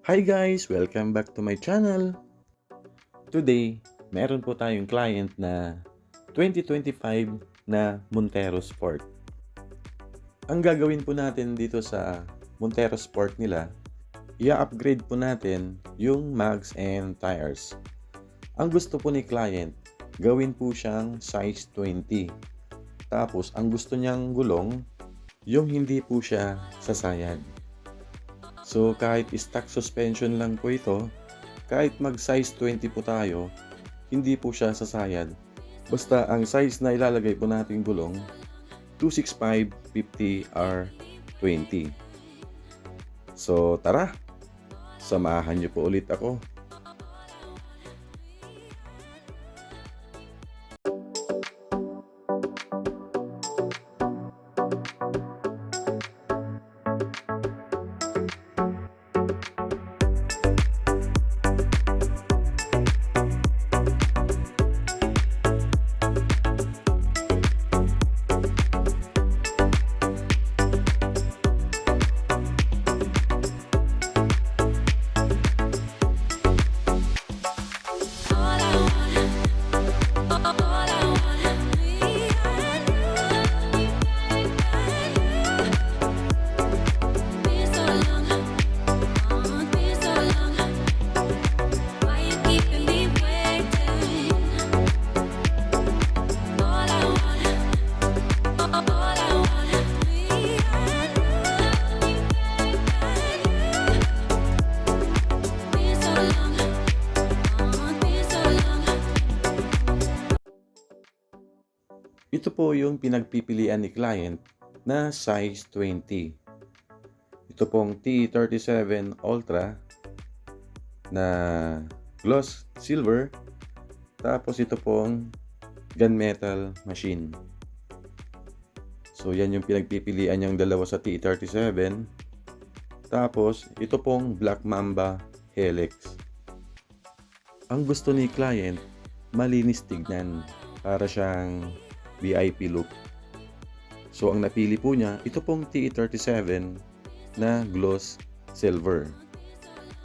Hi guys! Welcome back to my channel. Today, meron po tayong client na 2025 na Montero Sport. Ang gagawin po natin dito sa Montero Sport nila, i-upgrade po natin yung mags and tires. Ang gusto po ni client, gawin po siyang size 20. Tapos, ang gusto niyang gulong, yung hindi po siya sasayad. So kahit stock suspension lang po ito, kahit mag size 20 po tayo, hindi po siya sasayad. Basta ang size na ilalagay po nating gulong, 265/50R20. So tara, samahan niyo po ulit ako. Ito po yung pinagpipilian ni client na size 20. Ito pong T37 Ultra na gloss silver. Tapos ito pong gunmetal machine. So yan yung pinagpipilian niyang dalawa sa T37. Tapos ito pong Black Mamba Helix. Ang gusto ni client, malinis tignan, para siyang VIP look. So ang napili po niya, ito pong T37 na gloss silver.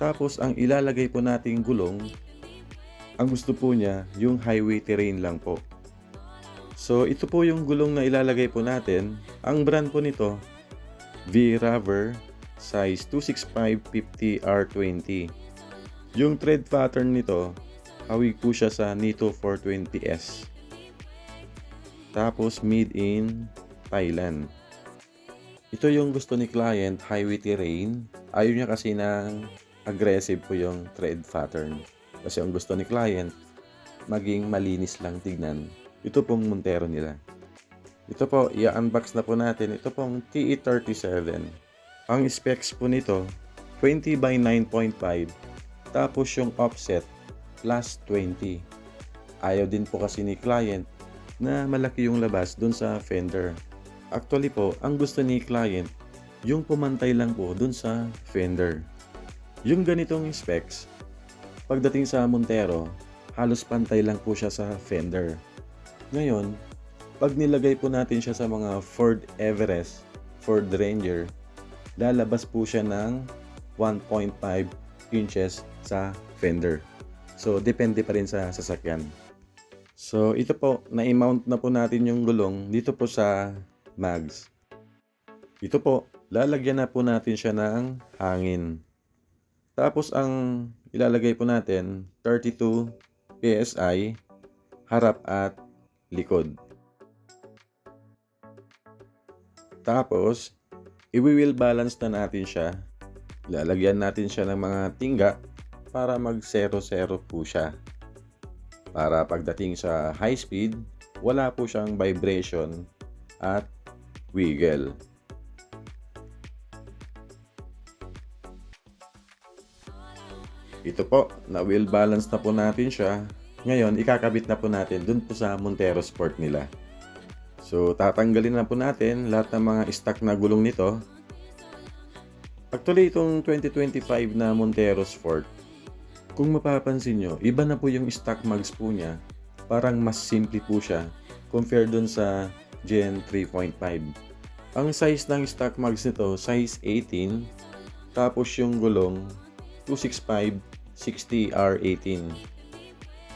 Tapos ang ilalagay po nating gulong, ang gusto po niya yung highway terrain lang po. So ito po yung gulong na ilalagay po natin. Ang brand po nito, V-Rubber size 265/50R20. Yung tread pattern nito, hawig po siya sa Nitto 420S. Tapos made in Thailand. Ito yung gusto ni client, highway terrain. Ayaw niya kasi ng aggressive po yung tread pattern. Kasi ang gusto ni client, maging malinis lang tignan. Ito pong Montero nila. Ito po, i-unbox na po natin. Ito pong TE37. Ang specs po nito, 20/9.5. Tapos yung offset, plus 20. Ayaw din po kasi ni client na malaki yung labas dun sa fender. Actually po, ang gusto ni client, yung pumantay lang po dun sa fender. Yung ganitong specs, pagdating sa Montero, halos pantay lang po siya sa fender. Ngayon, pag nilagay po natin siya sa mga Ford Everest, Ford Ranger, lalabas po siya ng 1.5 inches sa fender. So, depende pa rin sa sasakyan. So, ito po, na-mount na po natin yung gulong dito po sa mags. Ito po, lalagyan na po natin siya ng hangin. Tapos, ang ilalagay po natin, 32 PSI, harap at likod. Tapos, i-wheel balance na natin siya. Lalagyan natin siya ng mga tingga para mag 0-0 po siya. Para pagdating sa high speed, wala po siyang vibration at wiggle. Ito po, na-wheel balance na po natin siya. Ngayon, ikakabit na po natin dun po sa Montero Sport nila. So, tatanggalin na po natin lahat ng mga stock na gulong nito. Actually, itong 2025 na Montero Sport, kung mapapansin nyo, iba na po yung stock mags po niya. Parang mas simple po siya compared dun sa Gen 3.5. Ang size ng stock mags nito, size 18. Tapos yung gulong, 265/60R18.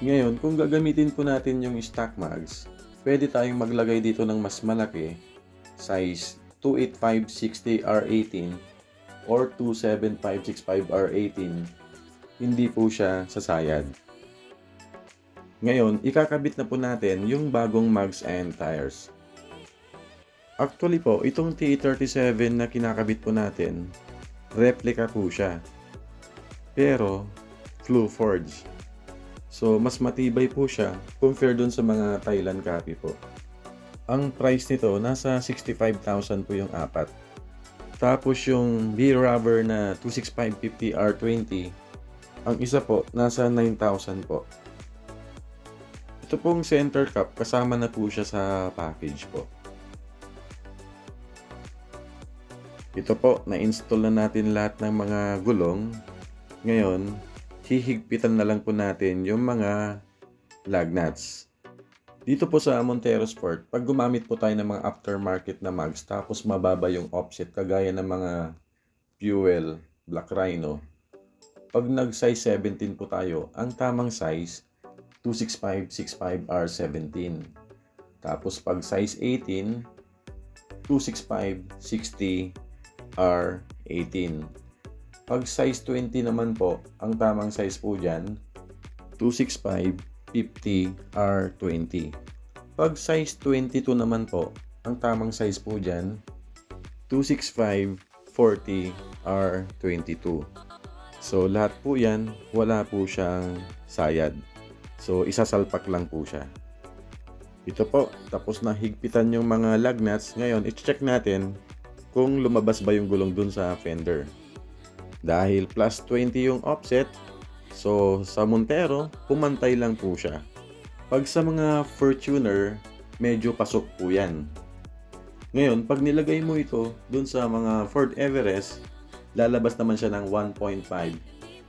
Ngayon, kung gagamitin po natin yung stock mags, pwede tayong maglagay dito ng mas malaki, size 285/60R18 or 275/65R18. Hindi po siya sasayad. Ngayon, ikakabit na po natin yung bagong mags and tires. Actually po, itong T37 na kinakabit po natin, replica po siya. Pero, flue forge. So, mas matibay po siya compare dun sa mga Thailand copy po. Ang price nito, nasa 65,000 po yung apat. Tapos yung B-rubber na 265/50R20, ang isa po, nasa 9,000 po. Ito pong center cap, kasama na po siya sa package po. Ito po, na-install na natin lahat ng mga gulong. Ngayon, hihigpitan na lang po natin yung mga lug nuts. Dito po sa Montero Sport, pag gumamit po tayo ng mga aftermarket na mags, tapos mababa yung offset, kagaya ng mga Fuel, Black Rhino, pag nag-size 17 po tayo, ang tamang size, 265/65R17. Tapos pag size 18, 265/60R18. Pag size 20 naman po, ang tamang size po dyan, 265/50R20. Pag size 22 naman po, ang tamang size po dyan, 265/40R22. So lahat po yan, wala po siyang sayad. So isasalpak lang po siya. Ito po, tapos na higpitan yung mga lug nuts. Ngayon, i-check natin kung lumabas ba yung gulong dun sa fender. Dahil plus 20 yung offset, so sa Montero, pumantay lang po siya. Pag sa mga Fortuner, medyo pasok po yan. Ngayon, pag nilagay mo ito dun sa mga Ford Everest, lalabas naman siya ng 1.5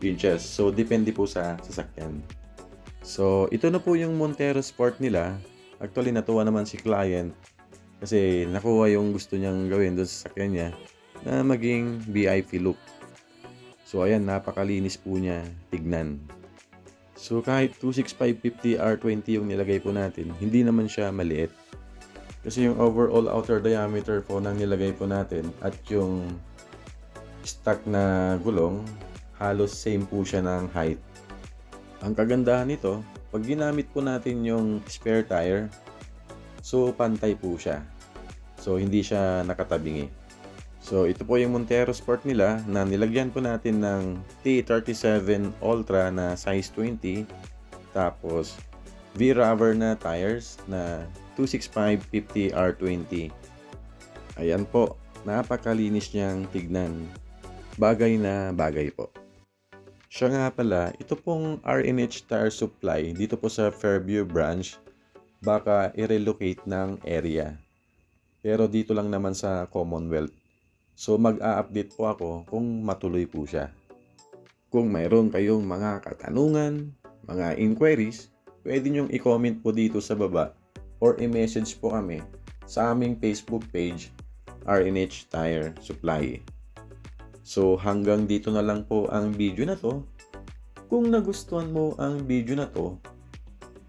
inches. So, depende po sa sasakyan. So, ito na po yung Montero Sport nila. Actually, natuwa naman si client kasi nakuha yung gusto niyang gawin doon sa sasakyan niya na maging VIP look. So, ayan, napakalinis po niya tignan. So, kahit 265/50R20 yung nilagay po natin, hindi naman siya maliit. Kasi yung overall outer diameter po ng nilagay po natin at yung stock na gulong, halos same po siya ng height. Ang kagandahan nito, pag ginamit po natin yung spare tire, so pantay po siya. So hindi siya nakatabingi. So ito po yung Montero Sport nila na nilagyan po natin ng T37 Ultra na size 20. Tapos V-rubber na tires na 265/50R20. Ayan po, napakalinis niyang tignan. Bagay na bagay po. Siya nga pala, ito pong R&H Tire Supply dito po sa Fairview branch, baka i-relocate ng area. Pero dito lang naman sa Commonwealth. So mag-a-update po ako kung matuloy po siya. Kung mayroon kayong mga katanungan, mga inquiries, pwede nyong i-comment po dito sa baba or i-message po kami sa aming Facebook page, R&H Tire Supply. So hanggang dito na lang po ang video na to. Kung nagustuhan mo ang video na to,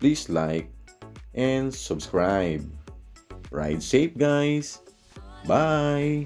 please like and subscribe. Ride safe guys! Bye!